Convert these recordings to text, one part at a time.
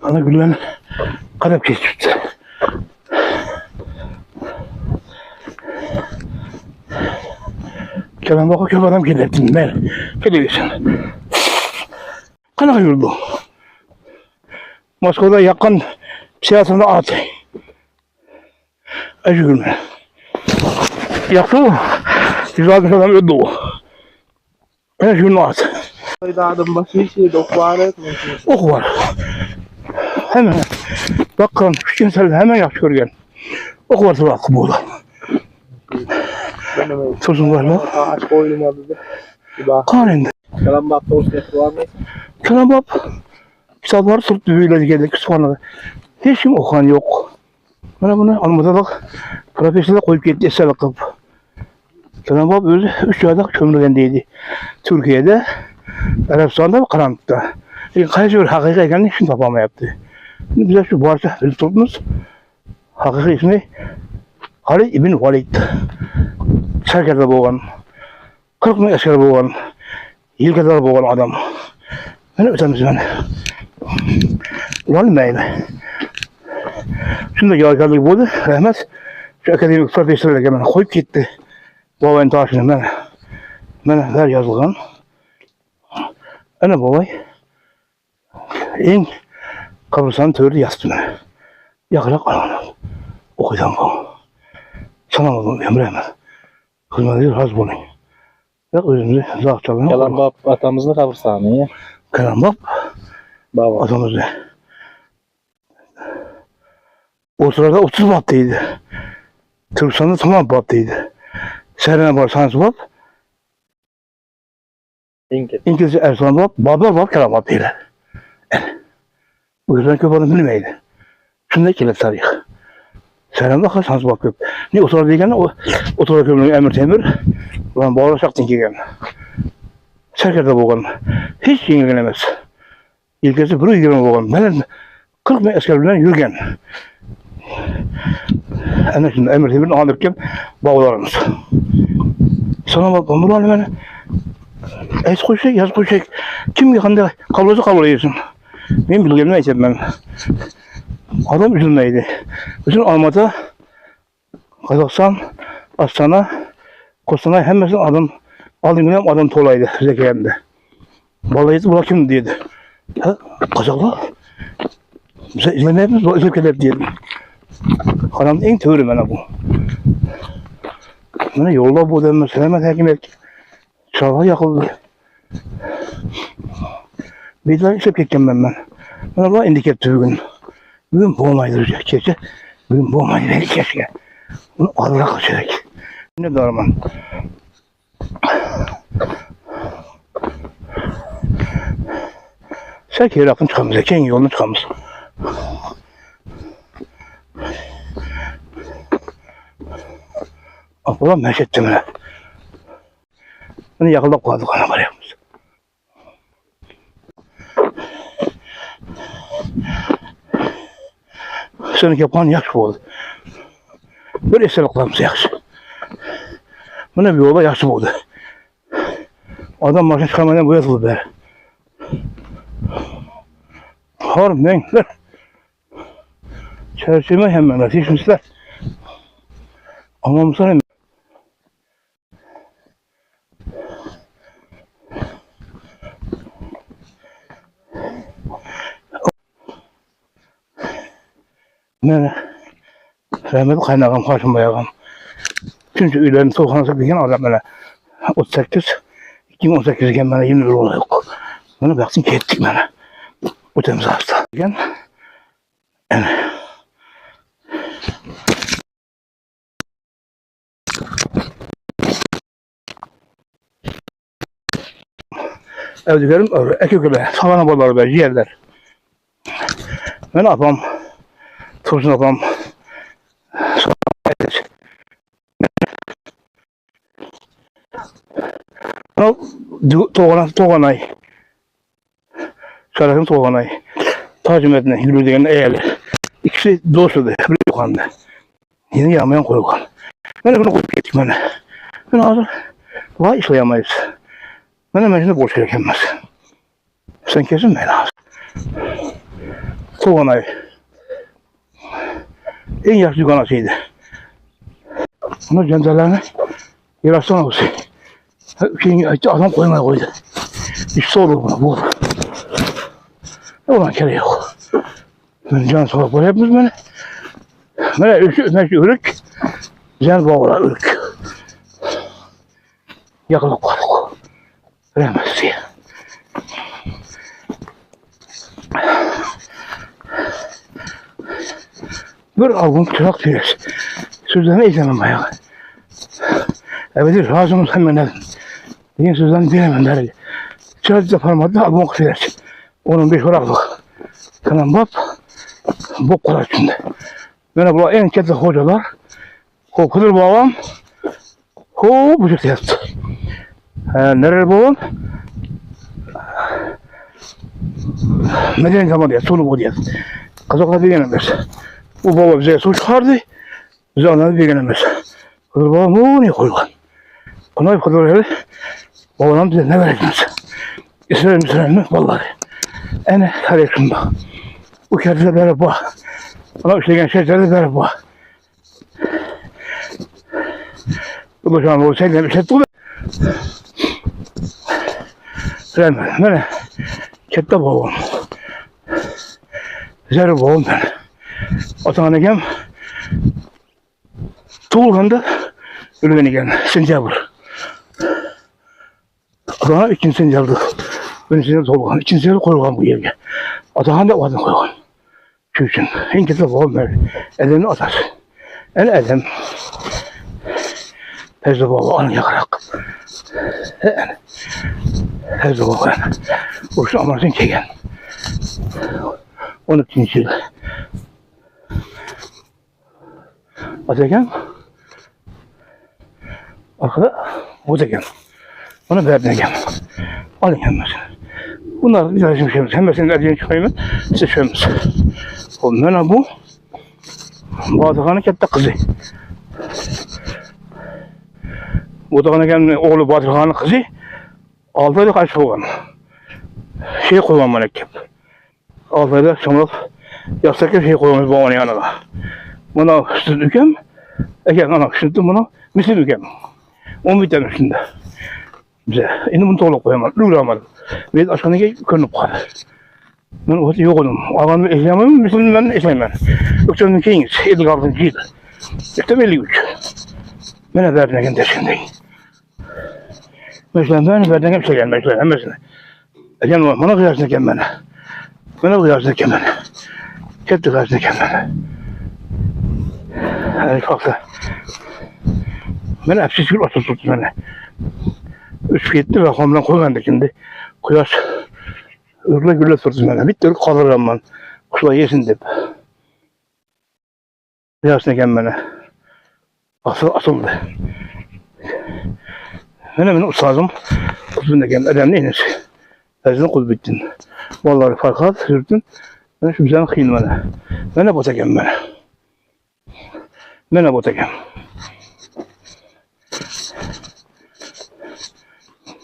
Ana gülmen kadar geçti. Kelam baka köp adam geleptin ben. Geliyorsun. Kana yurdu. Moskova'da yakın siyasında at. Acı gülmen. Yaktı mı? 160 adam öldü o. Acı gülmen at. Adım başı hiç ok var mı? Ok var. Hemen. Bakın küçük insan hemen yakşı görgen. Ok var tabi hakkı bu da. Tuzun var mı? Ağaç koyulmadı da. Kaninde. Kalan bak dost var mı? Kelam bak. Kitapları tutup büyüleri geldi kütüphanede. Hiç kim okuyan yok. Bana bunu almada bak. Profesörler koyup gitti eser bakıp. Kelam bak özü 3 ayda kömürgendeydi. Türkiye'de, Arabistan'da ve Karanlık'ta. Kaç bir hakiki ekranını şimdi papama yaptı. Şimdi bize şu parça bilip tuttunuz. Hakiki ismi Halid İbn Walid. Serkerde boğan, 40 bin asker boğan, yıl kadar boğan adam. Ben ötemiz ben. Ulan meyve. Şimdi yağcarlık buldu, rahmet. Şu akademik profesörlerle bana koyup gitti. Babayın taşını ben ver yazılgan. Ana babay. En kabristanın törü yazdı bana. Yakarak alanım. Okuyacağım bu. Sanamadım emreme. Kızma değil, haz bunu. Ya özümüzü zaafçalığına Kalan bak atamızın kabristanı ya. Kalan bak. Baba. Atamızı. O sırada 30 battıydı. Türkistan'da tamam battıydı. Serene var sansı bab. İngilizce Ersan bab. Babel Kalan battıydı. Bu yüzden köp adam bilmeydi. Şunda kilit tarih. Serene bak sansı bab köp. Ne o sırada diyken o sırada köpünün emir temir. Ulan bağıra şaktın ki gel. Serkerde boğan. Hiç yenilgenemez. İlkesi bir yürüme boğan. Ben 40 bin askerlerden yürügen. Ana şimdi emir temirin alırken bağlarımız. Sana bak bunu bana es koşacak, yaz koşacak. Kim yakında kablosu kavrayıyorsun. Benim bilgilerim neyse ben. Adam üzülmeydi. Bütün Almat'a, Kazakistan, Astana, Kostanay hemmesin adam alayım adam tolaydı zekayemde. Vallahi bu kim dedi. Ha, Kazaklar. Bize izlemeyemiz o izlekeler diyelim. Karanın en teori bana bu. Bana yolda bu demez. Hemen hekim et. Çağla yakıldı. Bir daha işe geçeceğim ben. Bana bu indikettü bugün. Bugün boğmaydı diyecek. Keşke. Bugün boğmaydı diyecek keşke. Bunu ağırla kaçacak. Ne darman. Sen ki yakın çıkamız. Eken yolunu çıkamız. Ulan meşettim ben. Beni yakılda koyduk ana var yapmış. Senin yapan yakşı oldu. Böyle eserliklerimiz yakşı. Bana bir yola yakşı oldu. Adam başına çıkamadan bu yatıldı be. Harım renkler. Çerçeve hemen ateşmişler. Anlamışlar hemen. Ben rahmetli kaynağım, Haşim Bayağım. Çünkü üylerini soğukhanası bilgen adam bana 38, 2018 iken bana 20 yıl olay yok. Bana baktım ki ettik bana. Bu temiz hasta. Yani evdiklerim öyle, ekip gibi, savana bolları be, ciğerler. Ben apam, turşun apam, Toğanay, Şarafın Toğanay, Tacimedine, yürüdüğün eğeli. İkisi dostuydu, bir yukarıda. Yeni yağmayan koyukan. Ben de bunu koyup gittik bana. Ben hazır, vay işleyemeyiz. Ben hemen şimdi borç gerekemez. Sen kesin beni lazım. Tuğanay. En yaşlı kanasıydı. Onu cenderlerini yarastan olsun. Şimdi adam koymaya koydu. İşte olur buna bu. Ulan kere yok. Ben can sağlık var hepimiz beni. Böyle ürük. Güzel bağlar ürük. Yakılıp kaldık. Veremez diye. Bir albüm çırak diyoruz. Sözlerini izlemem bayağı. Evet, razımız hemen edin. Diyen sözlerini bilemem derdi. Çırak da parmadı, albüm okuyoruz. Onun bir çoraklık. Kanan bab, bok kadar içinde. Bana bu en kötü hocalar, o Kıdır babam, bu çıktı yaptı. Nerede babam? Medeni zaman diye, sonu bu diye. Kazaklar bilgenemez. Bu baba bize su çıkardı, bize anladı bilgenemez. Kıdır babam, o ne koyulan? Ona Kıdır öyle, babam bize ne vereceğiz? İsrail mi? Vallahi. En kardeşim bak. Bu kendine beri bak. Ona işlegen şeylerle beri bak. Bu zaman o şeyle bir şey tuttu. Beni kette babam. Zerre babam beni. Otanegem tuğulganda ölüvenegen sentyabr. Adana 2. sentyabr. Ben size tuğulgan. 2. sentyabr koyulgan bu yerge. Atahan da adını koyulgan. Şu için en kötü babam beni. Edemin atası. En edem. Her baba anı yakarak. Her baba yani. Burası amasın çeken. 12. yıl. Ataken. Arkada bu da gel. Ona verdiğine gel. Alın gelmesin. Bunlar bir tane şeyimiz. Hem senin erdiğini çıkayım. Size şeyimiz. Ondan bu. Batıkan'ın kette kızı. Bu da gelme oğlu Batıkan'ın kızı. 6 aylık aşık olan. Şey koyman mürekkep. 6 ayda çamurluk yastıkta şey koymuş babamın yanına. Buna süt ükem. Eken ana sütü buna misli ükem. 11 tane üstünde. Bize. Şimdi bunu toğluk koyamam. Lüğramadım. Ve aşkına körünüp kaldı. Ben o yok oldum. Ağamı eşlemem, mislini ben eşlemem. Yoksa keyiniz, 56. yıl. İşte 53. Bana verdiğine gel deşindeyim. Mesela ben verdiğine bir şey gelmek üzere. Mesela. Egen bana kıyarsın eken bana. Bana kıyarsın eken bana. Kendi kıyarsın eken bana. Yani kalktı. Bana hepsi bir oturttu bana. 3-7 rakamdan koymadı şimdi. Kıyas. Örle gülle tuttu bana. Bitti kalırım ben. Kuşla yesin deyip. Kıyarsın eken bana. Asıldı. Benim ustazım. Kuzbundaki önemli inesi. Ezini kuzbittin. Vallahi farkat sürdün. Ben şu bizden kıyılmadı. Ben de botakem ben. Ben de botakem.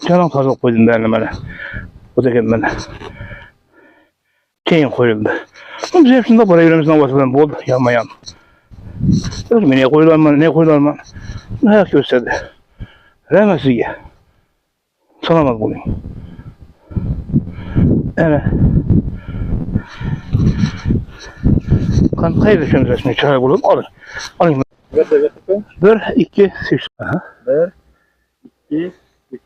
Canım fazla koydum ben bana. Botakem ben. Keyin koyuldu. Biz hepsinde buraya yürümüzden vatıdan bol yanmayan. Dedim ne koyulanma, ne koyulanma. Ayak gösterdi. Remesiye. Sanamaz bunu. Evet. Kan kaybedeceğim resmi çay bulup alın. Alın. Ver. 1, 2, 3. 1, 2, 3.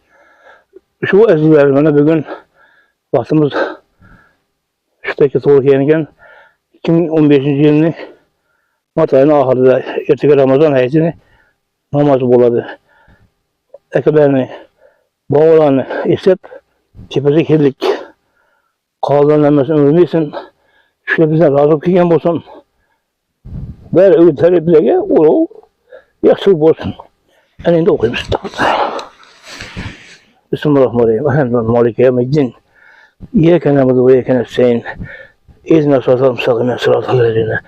Şu ezgiler bana bugün vaktimiz şuradaki soğuk yeniken 2015. yılını Mart ayının ahırında erteki Ramazan ayetini namazı buladı. Ekberni bağılanı isep tepesi kirlik kaldırılması ömrümüzün şöyle bize razı kıyken olsun ver öğütleri bize o yaksız olsun elinde okuymuş. Bismillahirrahmanirrahim. Elhamdülillah malike yevmiddin. İyyâke na'budu ve iyyâke nestaîn. İhdina sıratal müstakîm sıratal lezîne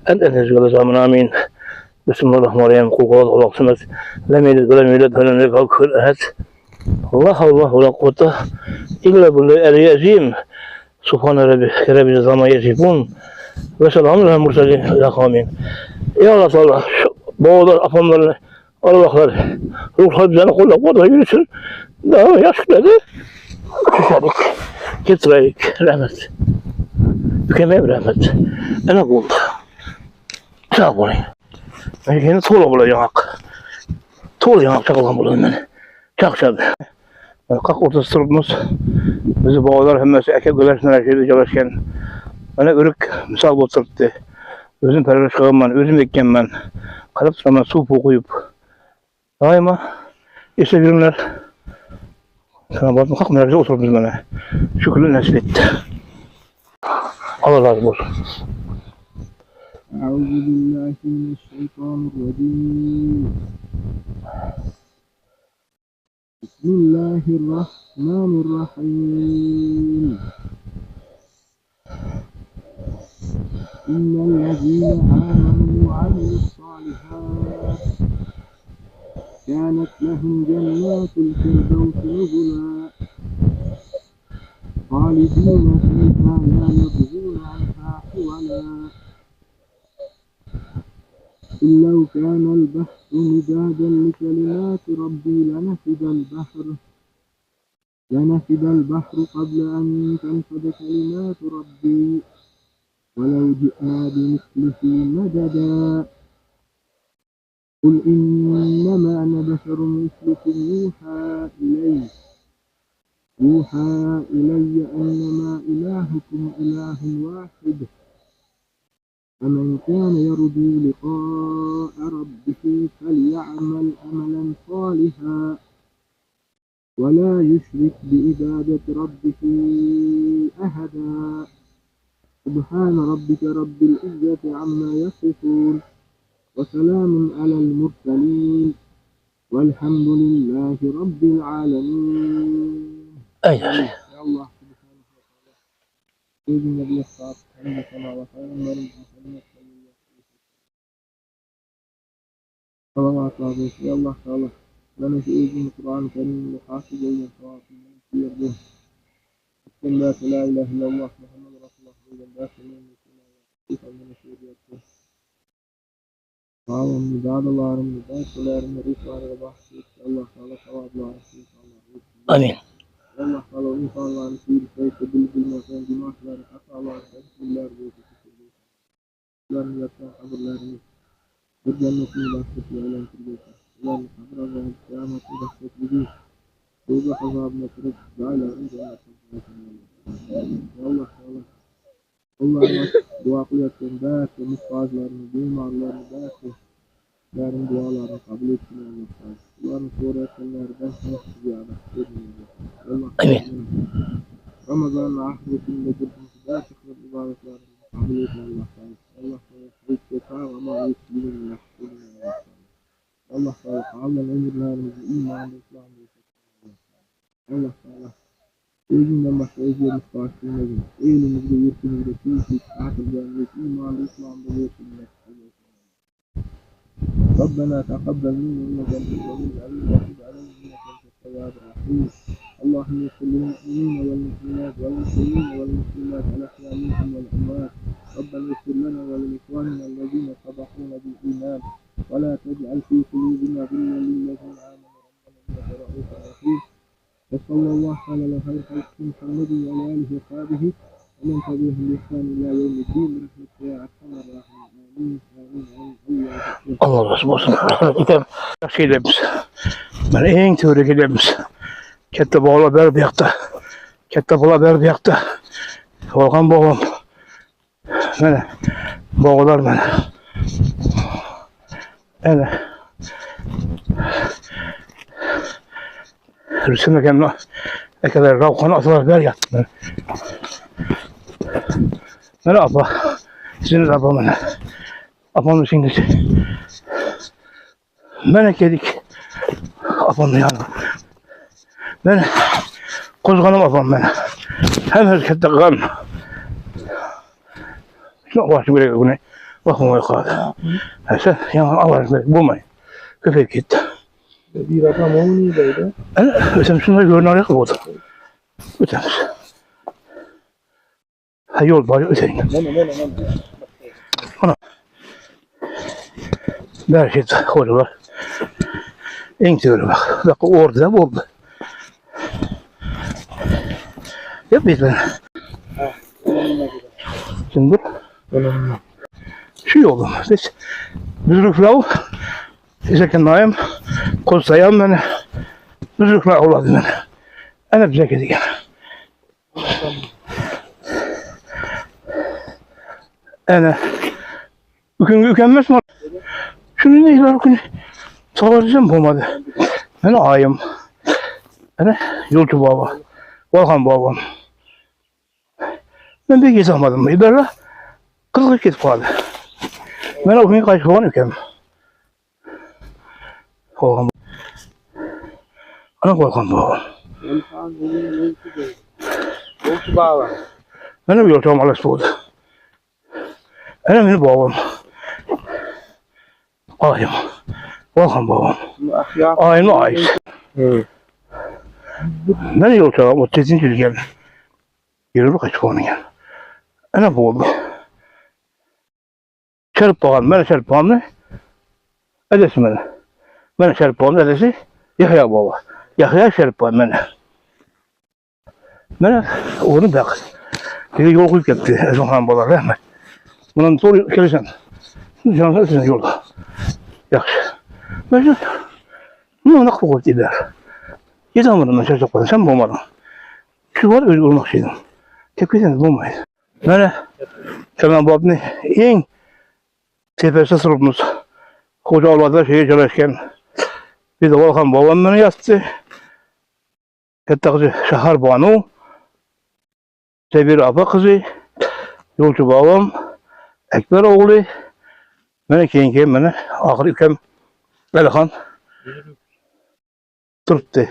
en'te tehdî amin amin. Bismillahirrahmanirrahim. Kul huvallahu ahad. Lem yelid ve lem yulad ve lem yekun lahu kufuven ahad. Allah la kuvvete illa billahil aliyyil azîm. Subhane Rabbi kerebize zaman yecibun. Ve selamun aleyhi mursalin ila kavmin. Ya Allah Teala, boğalar, afamlarını, Allah'lar, ruhlar düzeni kolla kolla yürüsün. Daha yaşlıları düşerik, getirerik, rahmet. Mükemmel rahmet. Ana buldu. Sağ olun. Ben yine tuğla bulacağım. Tuğla yanak çakılan buldum beni. Çok çabuk. Kalk orta sırtımız. Bizi boğalar hem de eke gülersin her şeyde çalışken. Bana ürük misal oturttu. Özüm perveriş kılman, özüm ekkenmen. Kalıp sıraman su koyup. Daima işte birimler. Sana bakma kalk merakla oturdunuz bana. Şükürler nasip etti. Allah razı olsun. أعوذ بالله من الشيطان الرجيم بسم الله الرحمن الرحيم إن الذين آمنوا وعملوا الصالحات كانت لهم جنات الفردوس نزلا خالدين فيها لا يبغون عنها حولا قل لو كان البحر مدادا لكلمات ربي لنفد البحر قبل أن تنفد كلمات ربي ولو جئنا بمثله مددا قل إنما أنا بشر مثلكم يوحى إلي أنما إلهكم إله واحد فمن كان يرجو لقاء ربه فليعمل عملا صالحا ولا يشرك بعبادة ربه أحدا سبحان ربك رب العزة عما يصفون وسلام على المرسلين والحمد لله رب العالمين. أيوة. يا الله سبحانه وتعالى سيدنا النبي الصالح محمد صلى الله عليه وسلم صلوات الله عليه. يا الله تعالى لنا في إذن القرآن الكريم وحافظ إلى صراط في يده بسم الله لا إله إلا الله محمد رسول الله إلى الناس من الشريعة Sağlam müdahalelerimi, müdahalelerimi, rüzgarı bahsedip Allah Teala savablarını Allah Amin. Allah Teala insanların sihirse bilmesen günahları, hataları, temsiller ve teşekkürler. Bunların yatan kabirlerini bir cennetini bahsedip eğlentirgeysen. Ulan kabir azabı, kıyametini bahsetliği, do'zax azabına kırıp, dağların cennetini bahsedip. Allah Teala Allah'ıma dua kılıyatken belki muhtaçlarını, bimarlarını belki yarın dualarını kabul etsin Allah Teala. Ulanın sonra etenlerden sana ziyade edin. Allah Teala Ramazan'ın ahiretinde kırpımızı belki kılıp ibadetlerini kabul etsin Allah Teala. Allah Teala rızkı ama yetkilinle Allah Teala. Allah Teala Allah'ın emirlerimizi imanla İslam'da yetkilinle Allah Teala. Özünden başka özlerimiz karşılığında elimizde, yurtumuzda, tüysüz, akıllarımız, imanlı, İslam'da yurtumuzda. ربنا تقبل منا إنك أنت السميع العليم وتب علينا إنك أنت التواب الرحيم اللهم اغفر للمؤمنين والمؤمنات والمسلمين والمسلمات الأحياء منهم والأموات ربنا اغفر لنا ولإخواننا الذين سبقونا بالإيمان ولا تجعل في قلوبنا غلا للذين آمنوا ربنا إنك رؤوف رحيم وصلى الله على خير خلق محمد وعلى آله وصحبه ومن تبعهم بإحسان إلى يوم الدين برحمتك يا أرحم الراحمين آمين آمين آمين Allah razı olsun. İtem şeylerimiz. Ben en teoriklerimiz. Kette bağla ber bir yakta. Kette bağla ber bir yakta. Volkan bağlam. Böyle bağlar böyle. Öyle. Rüsümle kendine ekeler ravkanı atılar ber yattı. Böyle apa. Sizin apa bana. Apamın şimdi. Melek yedik. Apamın yanına. Ben kozganım apam ben. Hem herkette kan. Şuna başım gerek bu ne? Bakma o kadar. Sen yana avarız bulmayın. Köpek gitti. Bir adam onu neydi? Sen şunları görün araya koydu. Ötemiz. Ha yol var öteyim. Ana. Berşet korular. En tüyürü bak. Bak orada oldu. Yap biz ben. Şimdi şu yolum. Biz rüflav. İzlekin naim. Kozsayam beni. Rüflav oladı beni. Ana bize gidiyor. Ana. Ükünmez mi? Şunu neyler okunu. Sağlayacağım bulmadı. Ben ayım. Ana yolcu baba. Volkan babam. Ben bir gez almadım. İlerle kızlık git kaldı. Ben o gün kaç falan yükem. Volkan babam. Ana Volkan babam. Yolcu baba. Benim yolcum alas buldu. Benim babam. Ayım. Volkan babam. Ayım ayız. Ben yolcum o tezin geldi. Yürü kaç falan yani. Ana bu oldu. Şerif bağım, ben şerif bağımlı. Edesi beni. Ben şerif bağımlı edesi Yahya baba. Yahya şerif bağım beni. Ben onu bak. Bir yol koyup gitti. Ezan Han baba rahmet. Bundan sonra gelirsen. Canlı sen yolda. Yaxşı. Ben şu bunu nakıl koyup gider. Yedemedim ben çocuk var. Sen bulmadın. Şu var öyle olmak şeydim. Tepkiden bulmayız. Ben Kenan babamın en tepesi sırpımız. Koca Alvada şeye çalışırken bir de Volkan babam beni yattı. Hatta kızı Şahar Banu, Sebir Apa kızı, yolcu babam, Ekber oğlu, beni keyin beni ahır ülkem Velihan tuttu.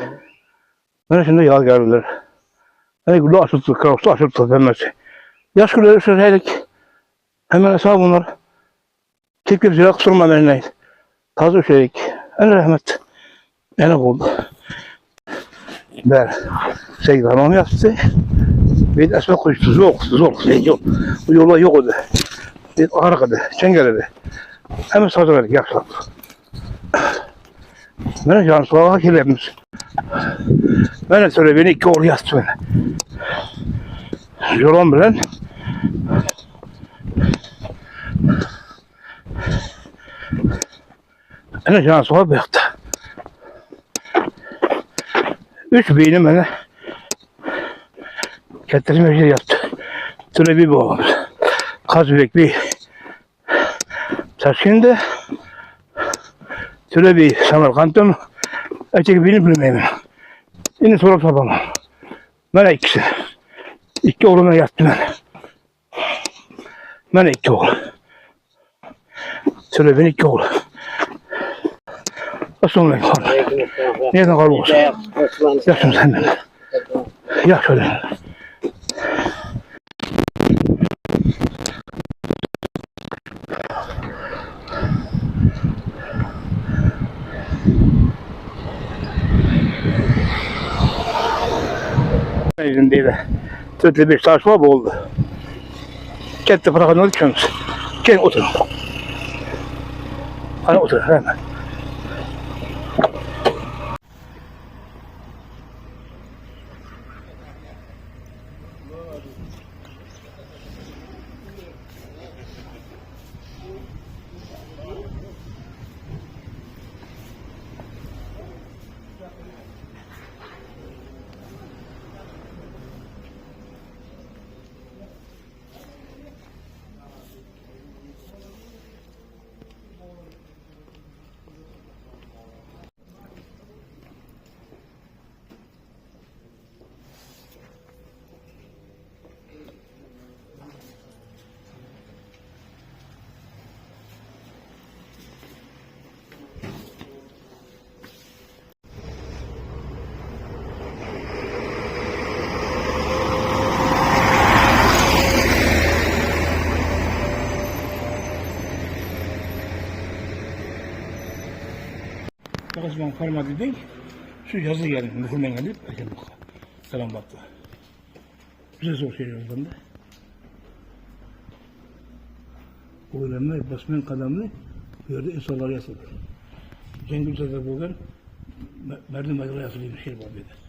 Beni şimdi yaz geldiler. Beni gülü açıldı, karısı açıldı demesi. Yaş gülü sözeydik. Hemen hesabı bunlar. Tepki bize kısırma beni neydi. Tazı şeydik. En rahmet. En oldu. Ben sevgili hanım yaptı. Bir esme koştu. Zor. Yok. Bu yola yok oldu. Bir arkadı. Çengeledi. Hemen sazı verdik. Yaklaşık. Ben can soğuğa kirlenmiş. Ben de söyle beni 2 oraya yattı beni. Yolum bilen ana can soğuğa baktı. 3 beynim bana getirme yaptı. Şöyle bir babam. Kazbek bir Taşkın'da şöyle bir Samarkand'ın öteki birini bilmeyeyim. Yine sorup sabamam. Ben ikisi. 2 oğluma yattı ben. Ben 2 oğul. Şöyle ben 2 oğul. Assalamu alaikum. Nereden kalmışsın? Yaşın senden. Yaş öyle. Yüzündeydi. Tütlü bir saçma oldu. Kendi bırakın oldu kendisi. Gel oturun. Hadi otur hemen. Kazman formatı değil, şu yazı geldi, nüfumen gelip, bakın bakalım. Selam baktı. Bize zor şey yoldan da. Oylanmay basmayan kadamlı bu yerde insanlar yazılır. Cengül Sefer Bulgar Merdim Bayrağı yazılıymış şey var dedi.